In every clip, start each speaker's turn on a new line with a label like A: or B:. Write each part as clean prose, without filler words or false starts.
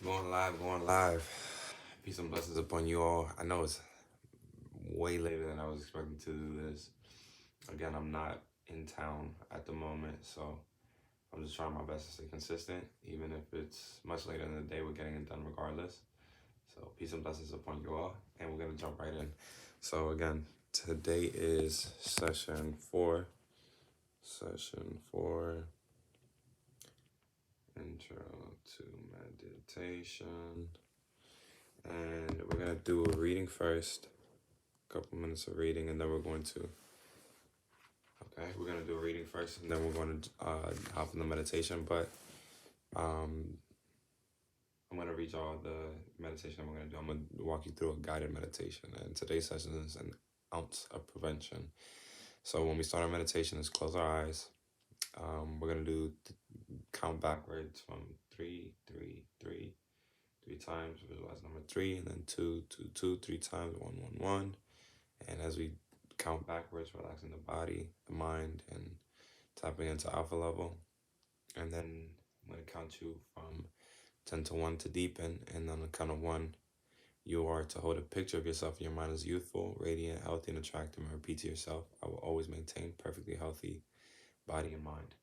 A: Going live, going live. Peace and blessings upon you all. I know it's way later than I was expecting to do this. Again, I'm not in town at the moment, so I'm just trying my best to stay consistent, even if it's much later in the day, we're getting it done regardless. So, peace and blessings upon you all, and we're going to jump right in. So, again, today is session four. Intro to meditation. And we're going to do a reading first, a couple minutes of reading, and then we're going to do a reading first, and then we're going to hop in the meditation. But I'm going to read y'all the meditation that we're going to do. I'm going to walk you through a guided meditation, and today's session is an ounce of prevention. So when we start our meditation, is close our eyes. We're going to do count backwards from 3, 3, 3, 3 times. Visualize number 3, and then 2, 2, 2, 3 times, 1, 1, 1. And as we count backwards, relaxing the body, the mind, and tapping into alpha level. And then I'm going to count you from 10 to 1 to deepen. And on the count of 1, you are to hold a picture of yourself in your mind as youthful, radiant, healthy, and attractive, and repeat to yourself, I will always maintain perfectly healthy body and mind.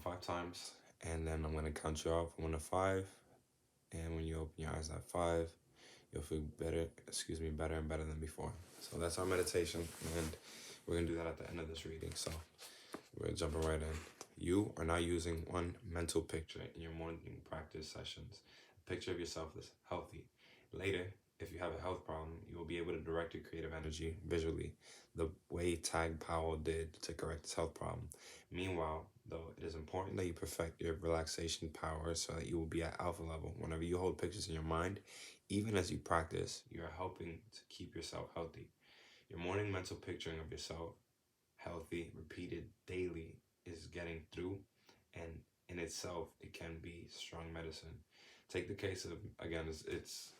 A: 5 times. And then I'm going to count you off from 1 to 5. And when you open your eyes at 5, you'll feel better and better than before. So that's our meditation, and we're going to do that at the end of this reading. So we're jumping right in. You are now using one mental picture in your morning practice sessions. A picture of yourself that's healthy. Later, if you have a health problem, you will be able to direct your creative energy visually, the way Tag Powell did to correct his health problem. Meanwhile, though, it is important that you perfect your relaxation power so that you will be at alpha level. Whenever you hold pictures in your mind, even as you practice, you are helping to keep yourself healthy. Your morning mental picturing of yourself healthy, repeated daily, is getting through, and in itself, it can be strong medicine. Take the case of, again, it's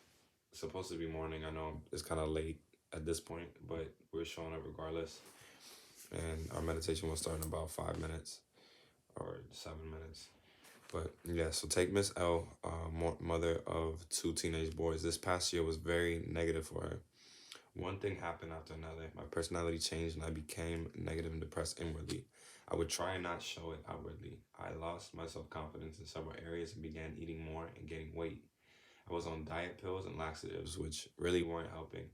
A: supposed to be morning. I know it's kind of late at this point, but we're showing up regardless. And our meditation will start in about 5 minutes or 7 minutes. But yeah, so take Miss L, mother of 2 teenage boys. This past year was very negative for her. One thing happened after another. My personality changed and I became negative and depressed inwardly. I would try and not show it outwardly. I lost my self-confidence in several areas and began eating more and gaining weight. I was on diet pills and laxatives, which really weren't helping.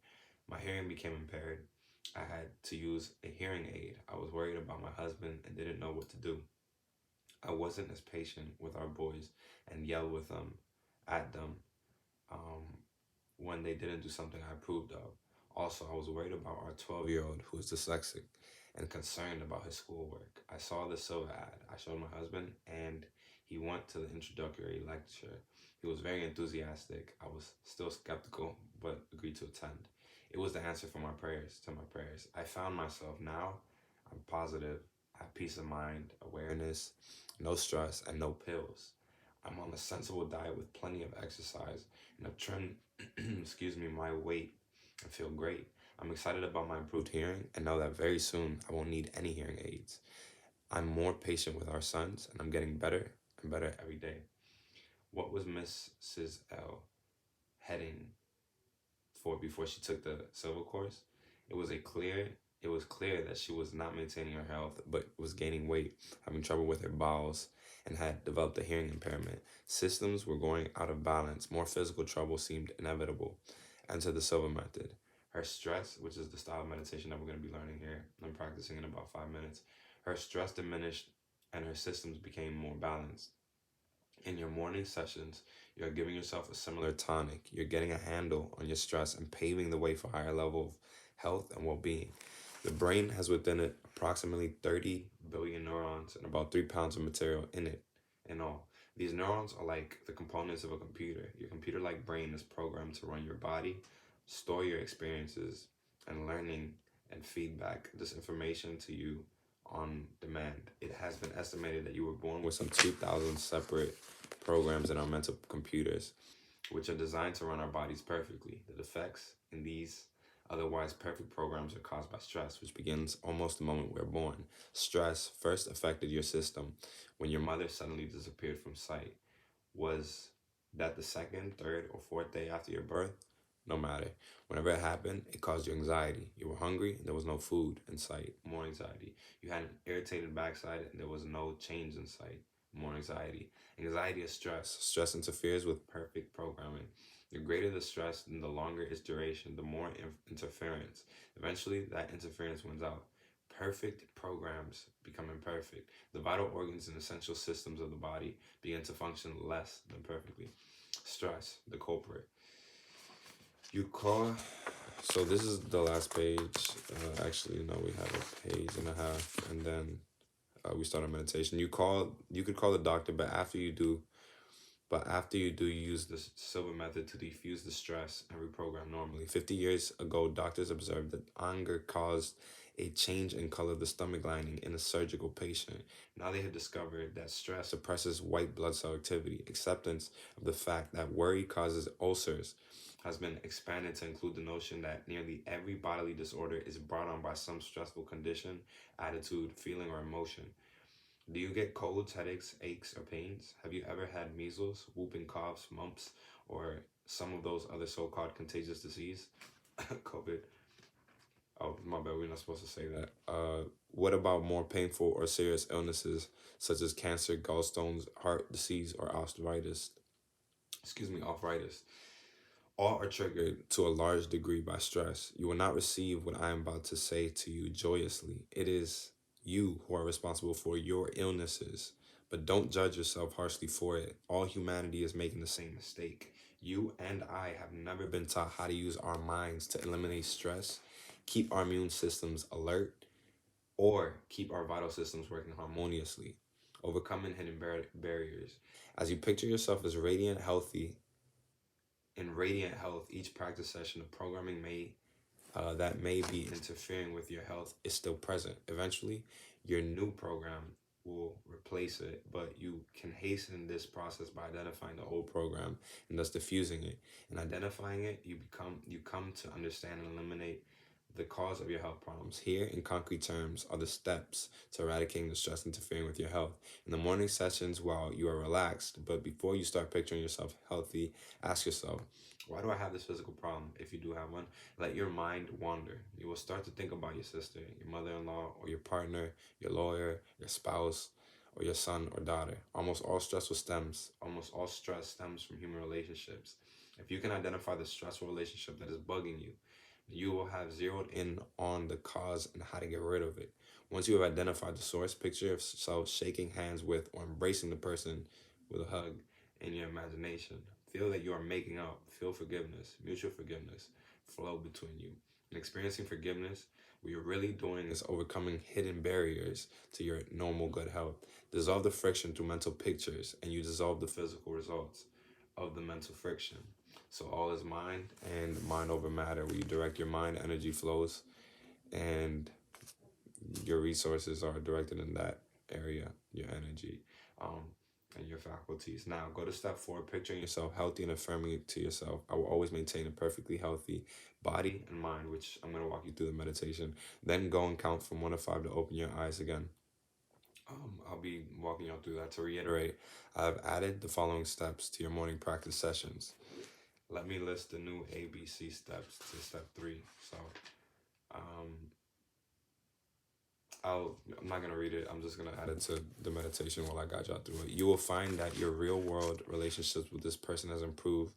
A: My hearing became impaired. I had to use a hearing aid. I was worried about my husband and didn't know what to do. I wasn't as patient with our boys and yelled with them, at them, um, when they didn't do something I approved of. Also, I was worried about our 12-year-old who is dyslexic and concerned about his schoolwork. I saw the Silva ad. I showed my husband and he went to the introductory lecture. He was very enthusiastic. I was still skeptical, but agreed to attend. It was the answer to my prayers. I found myself now. I'm positive. I have peace of mind, awareness, no stress, and no pills. I'm on a sensible diet with plenty of exercise and a trim, my weight and feel great. I'm excited about my improved hearing and know that very soon I won't need any hearing aids. I'm more patient with our sons and I'm getting better and better every day. What was Mrs. L heading for before she took the Silva course? It was clear that she was not maintaining her health, but was gaining weight, having trouble with her bowels, and had developed a hearing impairment. Systems were going out of balance. More physical trouble seemed inevitable. Enter the Silva Method. Her stress, which is the style of meditation that we're going to be learning here, I'm practicing in about 5 minutes. Her stress diminished and her systems became more balanced. In your morning sessions, you're giving yourself a similar tonic. You're getting a handle on your stress and paving the way for a higher level of health and well-being. The brain has within it approximately 30 billion neurons and about 3 pounds of material in it in all. These neurons are like the components of a computer. Your computer-like brain is programmed to run your body, store your experiences, and learning and feedback this information to you on demand. It has been estimated that you were born with some 2,000 separate programs in our mental computers, which are designed to run our bodies perfectly. The defects in these otherwise perfect programs are caused by stress, which begins almost the moment we're born. Stress first affected your system when your mother suddenly disappeared from sight. Was that the second, third, or fourth day after your birth? No matter. Whenever it happened, it caused you anxiety. You were hungry and there was no food in sight. More anxiety. You had an irritated backside and there was no change in sight. More anxiety. Anxiety is stress. Stress interferes with perfect programming. The greater the stress and the longer its duration, the more interference. Eventually, that interference wins out. Perfect programs become imperfect. The vital organs and essential systems of the body begin to function less than perfectly. Stress, the culprit. You call. So this is the last page. Actually, no, we have a page and a half, and then we start a meditation. You call. You could call the doctor, but after you do, you use the Silva Method to defuse the stress and reprogram normally. 50 years ago, doctors observed that anger caused a change in color of the stomach lining in a surgical patient. Now they have discovered that stress suppresses white blood cell activity. Acceptance of the fact that worry causes ulcers has been expanded to include the notion that nearly every bodily disorder is brought on by some stressful condition, attitude, feeling, or emotion. Do you get colds, headaches, aches, or pains? Have you ever had measles, whooping coughs, mumps, or some of those other so-called contagious disease? COVID. Oh, my bad. We're not supposed to say that. What about more painful or serious illnesses such as cancer, gallstones, heart disease, or arthritis? Excuse me, arthritis. All are triggered to a large degree by stress. You will not receive what I am about to say to you joyously. It is you who are responsible for your illnesses, but don't judge yourself harshly for it. All humanity is making the same mistake. You and I have never been taught how to use our minds to eliminate stress, keep our immune systems alert, or keep our vital systems working harmoniously, overcoming hidden barriers. As you picture yourself as radiant, healthy, in radiant health, each practice session of programming that may be interfering with your health is still present. Eventually, your new program will replace it, but you can hasten this process by identifying the old program and thus diffusing it. In identifying it, you come to understand and eliminate the cause of your health problems. Here, in concrete terms, are the steps to eradicating the stress interfering with your health. In the morning sessions, while you are relaxed, but before you start picturing yourself healthy, ask yourself, why do I have this physical problem? If you do have one, let your mind wander. You will start to think about your sister, your mother-in-law, or your partner, your lawyer, your spouse, or your son or daughter. Almost all stress stems from human relationships. If you can identify the stressful relationship that is bugging you, you will have zeroed in on the cause and how to get rid of it. Once you have identified the source, picture yourself shaking hands with or embracing the person with a hug in your imagination. Feel that you are making up. Feel forgiveness, mutual forgiveness flow between you. And experiencing forgiveness, what you're really doing is overcoming hidden barriers to your normal good health. Dissolve the friction through mental pictures, and you dissolve the physical results of the mental friction. So all is mind and mind over matter, where you direct your mind, energy flows, and your resources are directed in that area, your energy, um, and your faculties. Now, go to step 4, picturing yourself healthy and affirming it to yourself. I will always maintain a perfectly healthy body and mind, which I'm going to walk you through the meditation. Then go and count from 1 to 5 to open your eyes again. I'll be walking you through that. To reiterate, I've added the following steps to your morning practice sessions. Let me list the new ABC steps to step 3. So, um, I'm not gonna read it. I'm just gonna add it to the meditation while I guide y'all through it. You will find that your real world relationships with this person has improved.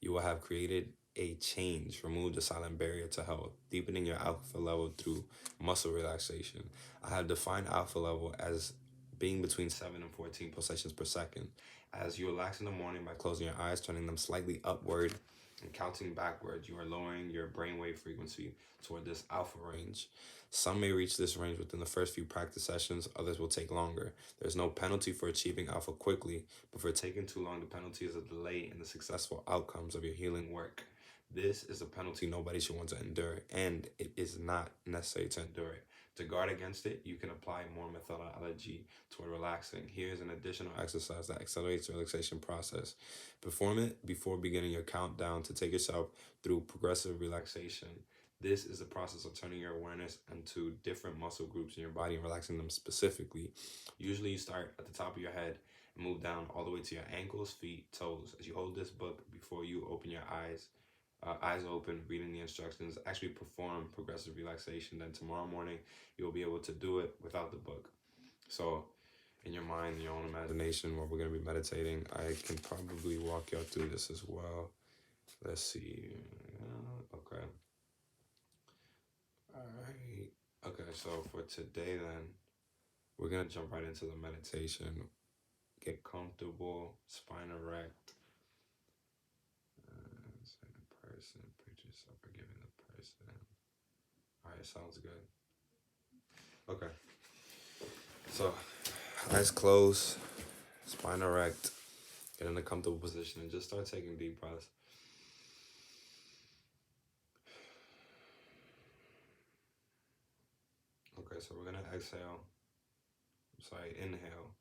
A: You will have created a change, removed the silent barrier to health, deepening your alpha level through muscle relaxation. I have defined alpha level as being between 7 and 14 pulsations per second. As you relax in the morning by closing your eyes, turning them slightly upward, and counting backwards, you are lowering your brainwave frequency toward this alpha range. Some may reach this range within the first few practice sessions, others will take longer. There's no penalty for achieving alpha quickly, but for taking too long, the penalty is a delay in the successful outcomes of your healing work. This is a penalty nobody should want to endure, and it is not necessary to endure it. To guard against it, you can apply more methodology toward relaxing. Here's an additional exercise that accelerates the relaxation process. Perform it before beginning your countdown to take yourself through progressive relaxation. This is the process of turning your awareness into different muscle groups in your body and relaxing them specifically. Usually you start at the top of your head and move down all the way to your ankles, feet, toes. As you hold this book before you open your eyes open, reading the instructions, actually perform progressive relaxation. Then tomorrow morning, you'll be able to do it without the book. So in your mind, your own imagination, while we're going to be meditating, I can probably walk y'all through this as well. Let's see. Okay. All right. Okay, so for today then, we're going to jump right into the meditation. Get comfortable, spine erect. Second person, picture yourself forgiving the person. All right, sounds good. Okay. So, eyes closed, spine erect. Get in a comfortable position and just start taking deep breaths. Okay, so we're going to inhale.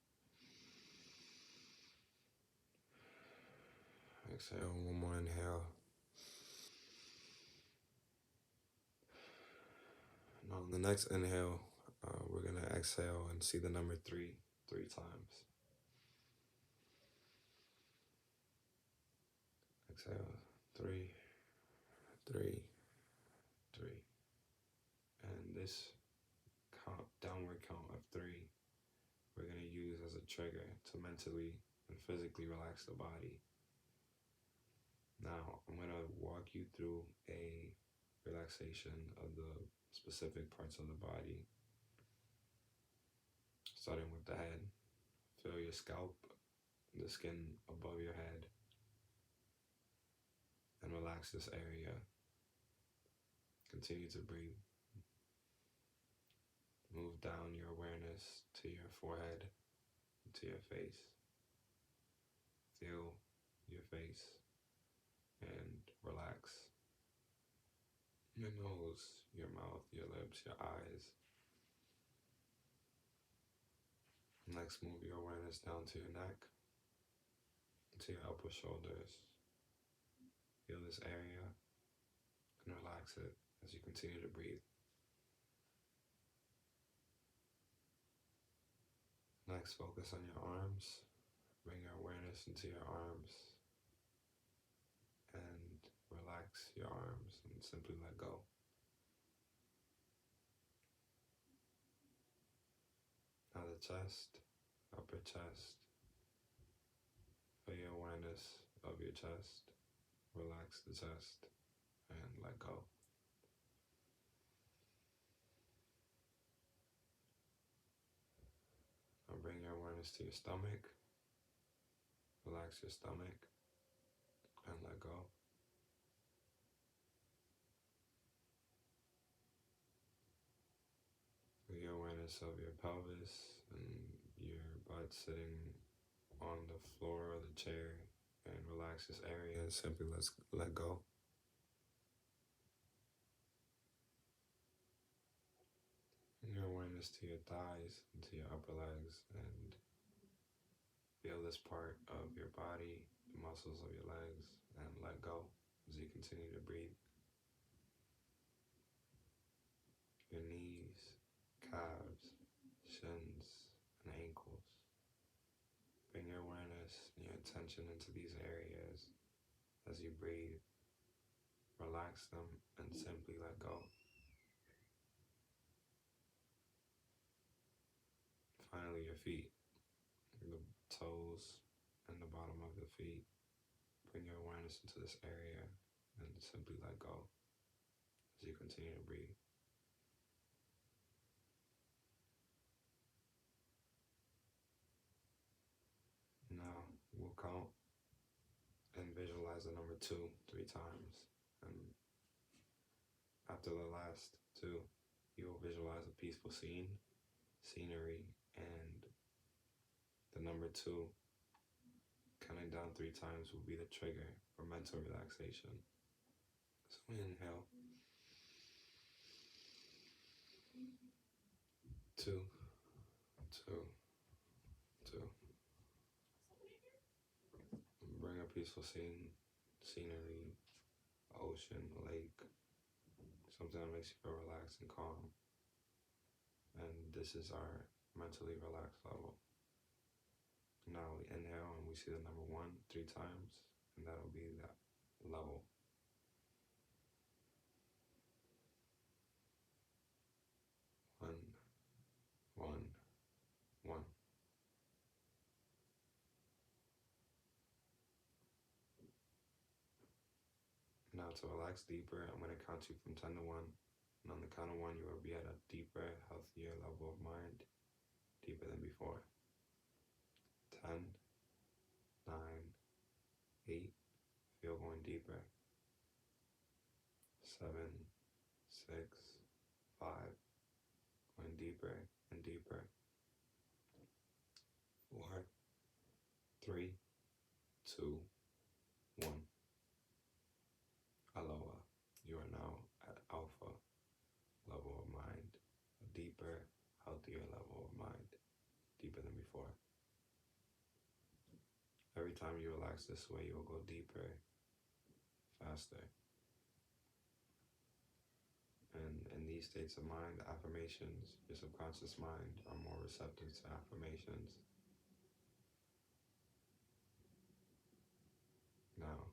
A: Exhale, one more inhale. Now, on the next inhale, we're going to exhale and see the number 3 times. Exhale, 3, 3, 3. And this downward count of 3, we're going to use as a trigger to mentally and physically relax the body. Now, I'm going to walk you through a relaxation of the specific parts of the body. Starting with the head. Feel your scalp, the skin above your head, and relax this area. Continue to breathe. Move down your awareness to your forehead, to your face. Feel your face and relax. Your nose, your mouth, your lips, your eyes. Next, move your awareness down to your neck, to your upper shoulders. Feel this area and relax it as you continue to breathe. Next, focus on your arms. Bring your awareness into your arms and relax your arms and simply let go. Now the chest, upper chest. Feel your awareness of your chest. Relax the chest and let go. Now bring your awareness to your stomach. Relax your stomach and let go. Feel your awareness of your pelvis and your butt sitting on the floor or the chair, and relax this area and simply let go. Bring your awareness to your thighs and to your upper legs and feel this part of your body, the muscles of your legs, and let go as you continue to breathe. Your knees, calves, shins, and ankles. Bring your awareness and your attention into these areas as you breathe. Relax them and simply let go. Finally, your feet, the toes and the bottom of the feet. Bring your awareness into this area and simply let go as you continue to breathe. Now we'll count and visualize the number 2 3 times. And after the last 2, you will visualize a peaceful scenery, and the number 2, counting down 3 times, will be the trigger for mental relaxation. So we inhale. 2, 2, 2. Bring a peaceful scenery, ocean, lake, something that makes you feel relaxed and calm. And this is our mentally relaxed level. Now we inhale and we see the number 1 3 times, and that'll be that level. 1, 1, 1. Now to relax deeper, I'm going to count you from 10 to 1. And on the count of 1, you will be at a deeper, healthier level of mind, deeper than before. 10, 9, 8, feel going deeper. 7, 6, 5, going deeper and deeper. 4, 3, 2, 1. Aloha. You are now at alpha level of mind, a deeper, healthier level of mind, deeper than before. Every time you relax this way, you will go deeper, faster. And in these states of mind, affirmations, your subconscious mind are more receptive to affirmations. Now,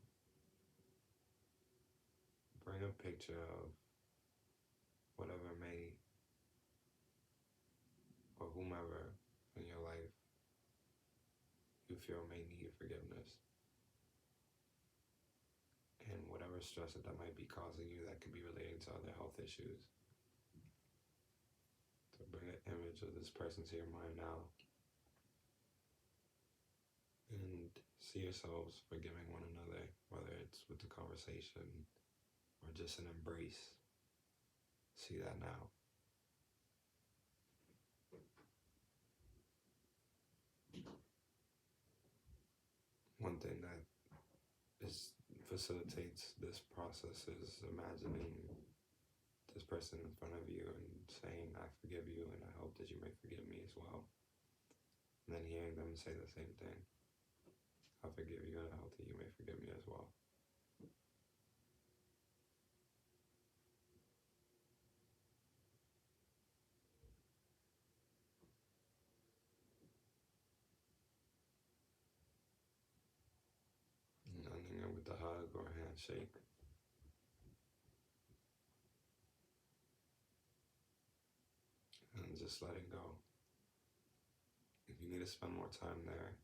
A: bring a picture of whatever may, or whomever in your life you feel may need forgiveness. And whatever stress that might be causing you that could be related to other health issues. So bring an image of this person to your mind now. And see yourselves forgiving one another, whether it's with a conversation or just an embrace. See that now. One thing that facilitates this process is imagining this person in front of you and saying, I forgive you and I hope that you may forgive me as well. And then hearing them say the same thing. I forgive you and I hope that you may forgive me as well. And ending it with a hug or a handshake. And just letting go. If you need to spend more time there,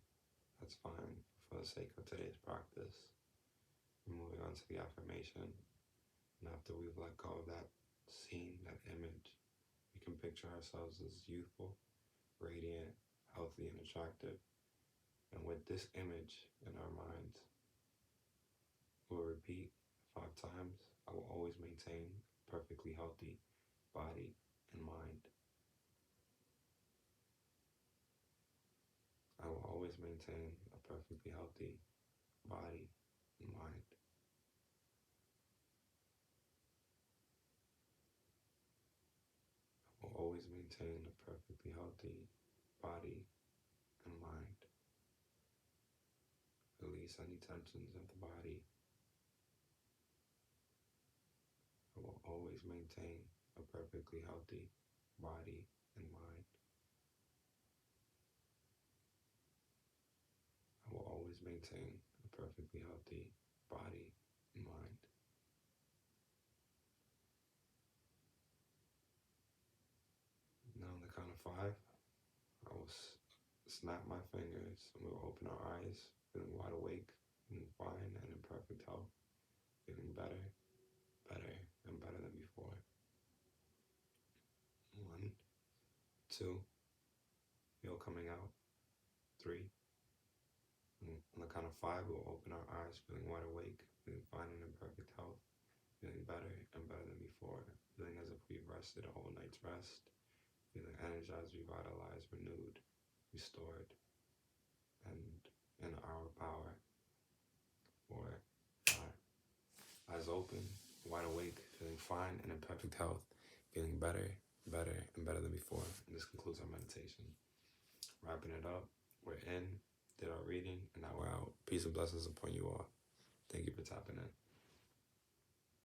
A: that's fine. For the sake of today's practice, we're moving on to the affirmation. And after we've let go of that scene, that image, we can picture ourselves as youthful, radiant, healthy, and attractive. And with this image in our minds, we'll repeat 5 times. I will always maintain a perfectly healthy body and mind. I will always maintain a perfectly healthy body and mind. I will always maintain a perfectly healthy body and mind. Release any tensions of the body. I will always maintain a perfectly healthy body and mind. I will always maintain a perfectly healthy body and mind. Now on the count of 5, I will snap my fingers and we'll open our eyes, feeling wide awake and fine and in perfect health, feeling better, better, and better than before. 1, 2, feel coming out. 3. On the count of 5, we'll open our eyes, feeling wide awake, feeling fine and in perfect health, feeling better and better than before, feeling as if we've rested a whole night's rest, feeling energized, revitalized, renewed, restored, and in our power. 4, 5. Eyes open, wide awake, feeling fine and in perfect health, feeling better, better, and better than before. And this concludes our meditation. Wrapping it up, we're in, did our reading, and now we're out. Peace and blessings upon you all. Thank you for tapping in.